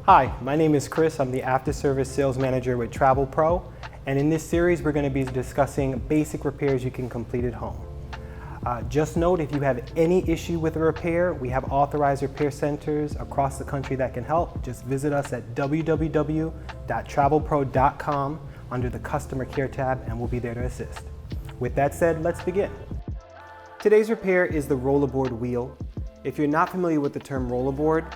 Hi, my name is Chris. I'm the After Service Sales Manager with Travelpro, and in this series we're going to be discussing basic repairs you can complete at home. Just note, if you have any issue with a repair, we have authorized repair centers across the country that can help. Just visit us at www.travelpro.com under the Customer Care tab and we'll be there to assist. With that said, let's begin. Today's repair is the Rollaboard wheel. If you're not familiar with the term Rollaboard,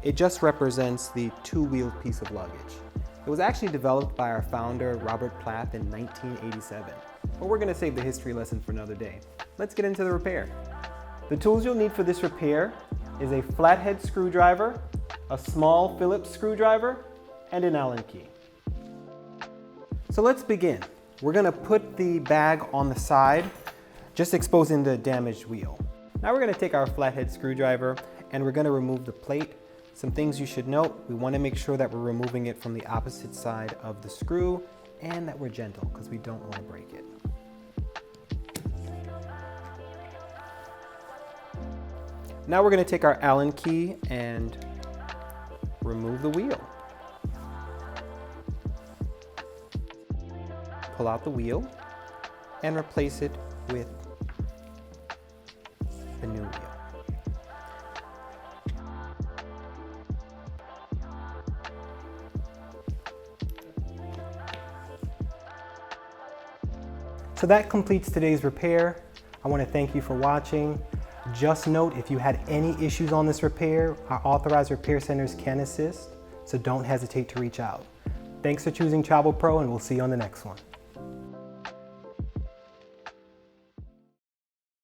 it just represents the two-wheeled piece of luggage. It was actually developed by our founder, Robert Plath, in 1987. But we're gonna save the history lesson for another day. Let's get into the repair. The tools you'll need for this repair is a flathead screwdriver, a small Phillips screwdriver, and an Allen key. So let's begin. We're gonna put the bag on the side, just exposing the damaged wheel. Now we're gonna take our flathead screwdriver and we're gonna remove the plate. Some things you should note: we want to make sure that we're removing it from the opposite side of the screw and that we're gentle because we don't want to break it. Now we're going to take our Allen key and remove the wheel. Pull out the wheel and replace it with the new wheel. So that completes today's repair. I want to thank you for watching. Just note, if you had any issues on this repair, our authorized repair centers can assist, so don't hesitate to reach out. Thanks for choosing Travelpro, and we'll see you on the next one.